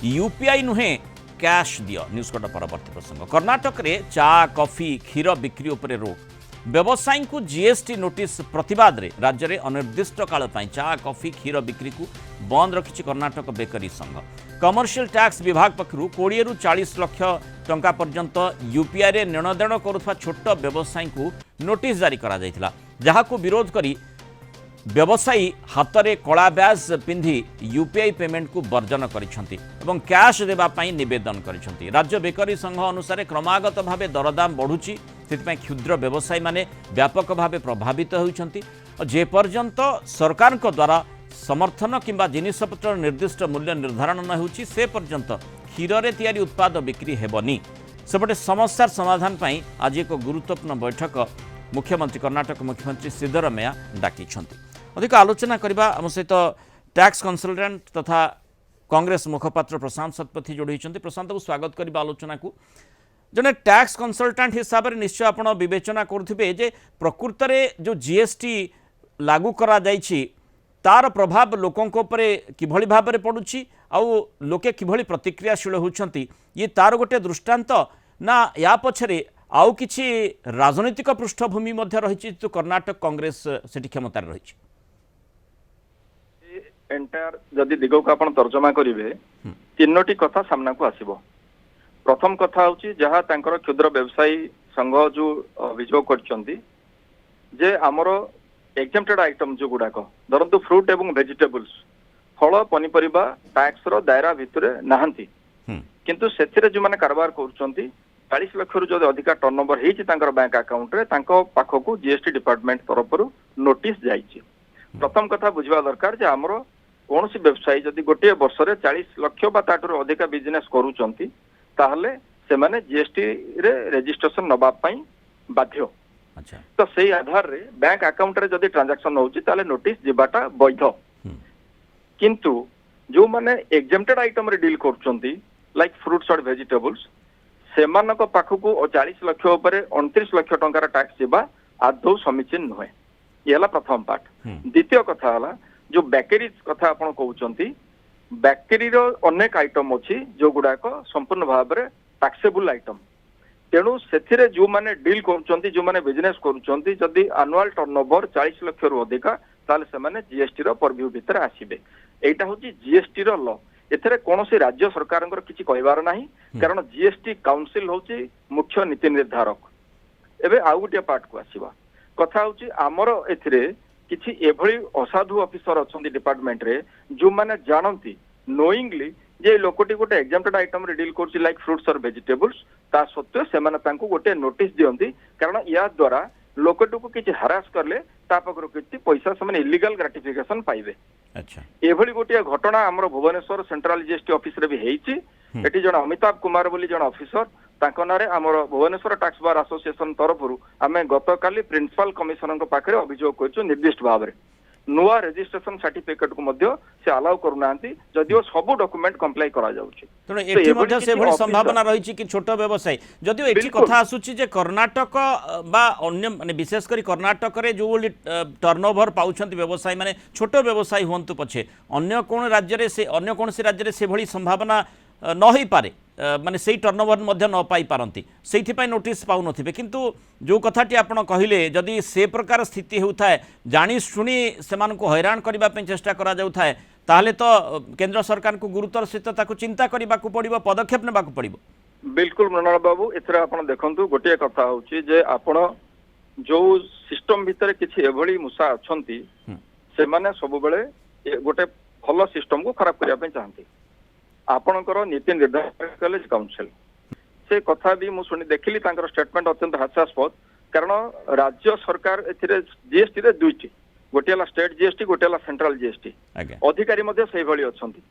UPI नुहे cash दियो। News Kota परवर्ती प्रसंग। कर्णाटक रे चा कॉफी क्षीर बिक्री उपरे रोक। व्यवसायी को जीएसटी नोटिस प्रतिवाद रे राज्य में अनिर्दिष्ट काल चा कॉफी क्षीर बिक्री को बंद रखिछि कर्णाटक बेकरी संघ। कमर्शियल टैक्स विभाग पक्षरु 20 रु 40 लाख टंका पर्यंत यूपीआई रे नेणदेण करुवा छोट व्यवसायी को नोटिस जारी करा जायतिला, जहाकु विरोध करी व्यवसायी हाथ में कला बैज पिंधि यूपीआई पेमेंट को वर्जन करिसेंति एवं कैश देबा पई निवेदन करिसेंति। राज्य बेकरी संघ अनुसार क्रमागत भावे दरदाम बढ़ुछि, सेतिपई क्षुद्र व्यवसायी माने व्यापक भावे प्रभावित होइछंति। जे पर्यंत सरकार द्वारा समर्थन किंबा जिनिसपत्र निर्दिष्ट मूल्य निर्धारण न होउछि से पर्यंत क्षीर रे तैयारी उत्पाद बिक्री हेबनी। सेपटे समस्या समाधान पई आज एक गुरुत्वपूर्ण बैठक मुख्यमंत्री कर्णाटक मुख्यमंत्री सिद्धरामैया डाकिछंति। अधिक आलोचना करबा आम सहित टैक्स कंसल्टेंट तथा कांग्रेस मुखपात्र प्रशांत शतपथी जोड़ी होइछंति। प्रशांत को स्वागत करबा आलोचना को। जने टैक्स कंसल्टेंट हिसाब रे निश्चय आपण विवेचना करुथिबे जे प्रकृत रे जो जीएसटी लागू करा जायछि तार प्रभाव लोकों उपरे किभଳି भाबरे पडुछि आउ लोके किभଳି प्रतिक्रियाशील होउछंती, ये तार गोटे दृष्टांत ना या पछरे आउ किछि राजनीतिक पृष्ठभूमि मध्य रहिछि तो कर्णाटक कांग्रेस सेठी क्षमता रहिछि। एंटायर जदि दिगो को आपण तर्जमा करिवे तीनोटी कथा सामना को आसीबो। प्रथम कथा होछि जहा तांकर क्षुद्र व्यवसायी संघ जो अभियोग करछंती जे हमरो एग्जेम्प्टेड आइटम जो गुडाक धरंतु फ्रूट एवं वेजिटेबल्स फल पनिपरिबा टैक्स रो दायरा भितरे नाहंती, किंतु सेथिरे जो माने कारबार करछंती 40 लाख रु जदि अधिका टर्नओवर हेछि तांकर बैंक अकाउंट रे तांको पाखकू जीएसटी डिपार्टमेंट तरफरु नोटिस जाइछि। प्रथम कथा बुझवा दरकार जे हमरो कोनोसी व्यवसायी जदि गोटे वर्ष रे 40 लाख बा ताटरो अधिका बिजनेस करूचंती ताहले से माने जीएसटी रे रजिस्ट्रेशन नबा पई बाध्य। अच्छा, तो सेही आधार रे बैंक अकाउंट रे जदि ट्रांजैक्शन होउछि ताले नोटिस जिबाटा वैध। किंतु जो माने एग्जेम्प्टेड आइटम रे डील करूचंती लाइक फ्रूट्स और वेजिटेबल्स सेमानक पाखकू 40 लाख उपरे 29 लाख टंकार टैक्स जीवा आदौ समीचीन नुहे। ये हला प्रथम पार्ट। द्वितीय कथा हला जो बेकरी कथा आपण कहउचंती बेकरी रो अनेक आइटम अछि जो गुडाक संपूर्ण भाव रे टैक्सेबल आइटम। तेणु सेथिरे जो माने डील करूचंती जो माने बिजनेस करूचंती जदि एनुअल टर्नओवर 40 लाख रु अधिका ताले से माने जीएसटी रो परव्यू भितर आसीबे। एटा होची जीएसटी रो लॉ। एथरे कोनोसी राज्य सरकारंकर किछि कहबार नाही, कारण जीएसटी काउंसिल होची मुख्य नीति निर्धारक। एबे आउ गुटिया पार्ट को आसीबा कथा होची हमरो एथरे किछि एभली असाधु ऑफिसर अछंती डिपार्टमेंट रे जो माने जानंती नोइंगली जे लोकटी गोटे एग्जेम्प्टेड आइटम रे डील करछि लाइक फ्रूट्स और वेजिटेबल्स ता सत्वे से माने तांको गोटे नोटिस दियंती, कारण या द्वारा लोकटी को किछि हरास करले ता पकरो किछि पैसा से माने इलीगल ग्रेटिफिकेशन पाइबे। अच्छा, एभली गोटे घटना हमरो भुवनेश्वर सेंट्रल जीएसटी ऑफिस रे भी हेइछि। एटी जण अमिताभ कुमार बोली जण ऑफिसर तांको नारे हमरो भुवनेश्वर टैक्स बार एसोसिएशन तरफरु आमे गतकाली प्रिंसिपल कमिशनर को पाखरे अभियोग करछु निर्दिष्ट भाव रे नुआ रजिस्ट्रेशन सर्टिफिकेट को मध्य से अलाउ करूनांती जदिओ सब डॉक्यूमेंट कंप्लाई करा जाउछि। तेणु एठी मध्य से भली संभावना रहिछि कि छोट व्यवसायी जदिओ एठी कथा आसुछि जे कर्णाटक बा अन्य माने विशेष करी कर्णाटक रे जो टर्नओवर पाउछंती व्यवसायी माने छोट व्यवसायी होंतु पछे अन्य कोन राज्य रे से अन्य कोनसी राज्य रे से भली संभावना न होई पारे, माने सेही टर्नओवर मध्य न पाई पारंती सेठी पई नोटिस पाउ नथिबे। किंतु जो कथाटी आपण कहिले जदि से प्रकार स्थिति होउथाय जानी सुनी सेमान को हैरान करबा पे चेष्टा करा जाउथाय ताहले तो केंद्र सरकार को गुरुतर सहित ताको चिंता करबा को पड़िबो, पदक्षेप नेबा को पड़िबो। बिल्कुल मृणाल बाबू, एथरे आपण देखंतु गोटे कथा होउची जे आपण जो सिस्टम भितर किछि एभली मुसा अछंती से माने सब बेले गोटे भलो सिस्टम को खराब करिया पे चाहंती। आपणकर नीति निर्धारक कॉलेज काउंसिल से कथा भी मु सुनी देखिली तांकर स्टेटमेंट अत्यंत हास्यास्पद, कारण राज्य सरकार एथिरे जीएसटी रे दुईटी गोटे हला स्टेट जीएसटी गोटे हला सेंट्रल जीएसटी अधिकारी मध्ये सेही भली अछंती।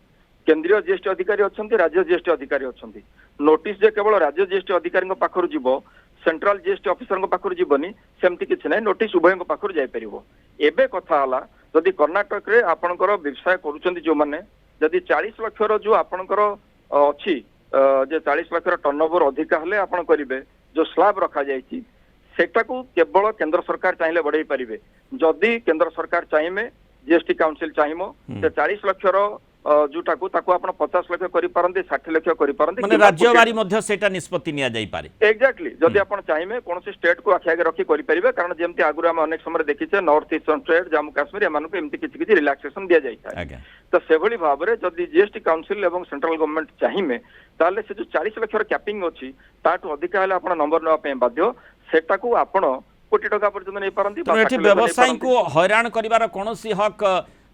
केंद्रीय जीएसटी अधिकारी अछंती, राज्य जीएसटी अधिकारी अछंती। नोटिस जे केवल राज्य जीएसटी अधिकारी पाखरु जीवो सेंट्रल जीएसटी ऑफिसर पाखरु जीवनी सेमती किछि नै, नोटिस उभय पाखरु जाय परिबो। एबे कथा हला जदि कर्णाटक रे आपणकर व्यवसाय करूचंती जो माने जदि 40 लाख रो जो आपणकर अछि जे 40 लाख रो टर्नओवर अधिका हले आपण करिवे जो स्लैब रखा जायछि सेटा को केवल केंद्र सरकार चाहिले बढ़ाई पारिबे। जदि केंद्र सरकार चाहिए जीएसटी काउंसिल चाहिए तो 40 लाख जोटाको ताको आपण 50 लाख करि पारंती 60 लाख करि पारंती माने राज्यवारी मध्य सेटा निष्पत्ति निया जाई पारे एक्जाक्टली जदि आपण चाहिए कौन स्टेट को आखि आगे रखी करि परिबे कारण जेमति आगुर हम अनेक समय देखिछे north eastern state Jammu Kashmir एमान को एमति किछि किछि रिलैक्सेशन दिया जाई था आज्ञा तो सेभली भाबरे जदि जीएसटी काउंसिल एवं सेंट्रल गवर्नमेंट चाहिए ताले से जो 40 लाख कैपिंग अछि ताटू अधिक हेले आपण नंबर नवा पे बाध्य सेटा को आपण कोटी टका पर्यंत नै पारंती तेणु एठी व्यवसायी को हैरान करिवार कोनोसी हक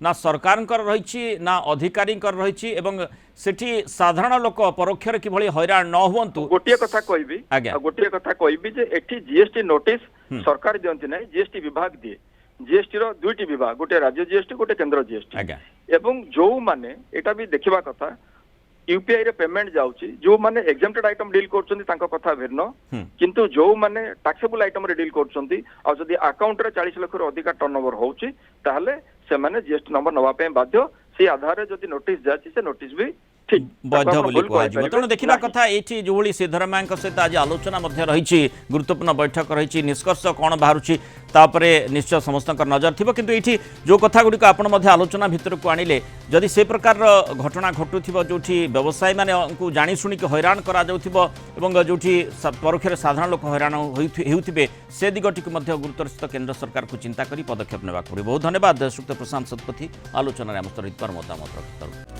ना सरकार रही ना अधिकारी रही एवं सेठी साधारण लोक परोक्ष किभली हैरान न हुंतु गोटिए कथा कहबी आज्ञा गोटिए कथा कहबी जे एठी जीएसटी नोटिस सरकार दियंती नै जीएसटी विभाग दिए जीएसटी रो दुईटी विभाग गोटे राज्य जीएसटी गोटे केंद्र जीएसटी आज्ञा एवं जो माने एटा भी देखिबा कथा यूपीआई रे पेमेंट जाउची जो माने एग्जेम्प्टेड आइटम डील करछन्ती तांको कथा भिन्न किंतु जो माने टैक्सेबल आइटम रे डील करछन्ती आ जदी अकाउंट रे 40 लाख रो अधिक टर्नओवर होउची ताहले से माने जीएसटी नंबर नवा पे बाध्य से आधार रे जदी नोटिस जाची से नोटिस भी ठीक वैध बोली कहजिबो तेणु देखिबा कथा एठी जोली सिद्धरामैया सहित आज आलोचना मध्य रही गुरुत्वपूर्ण बैठक रही निष्कर्ष कौन बाहरुची तापरे निश्चय समस्त नजर थिबो किंतु एठी जो कथा गुडी को आपण मध्य आलोचना भितर को आनिले जदि से प्रकार घटना घटुथिबो जोठी व्यवसायी माने को जानि सुनि के हैरान करा जाउथिबो एवं जोठी परोक्ष साधारण लोक हैरान हेउथिबे से दिगटी को मध्य गुरुत्व केंद्र सरकार को चिंता करी पदक्षेप नेबा पड़े बहुत धन्यवाद सुक्त प्रशांत सतपथी आलोचना रे हम सहित मतामत रखित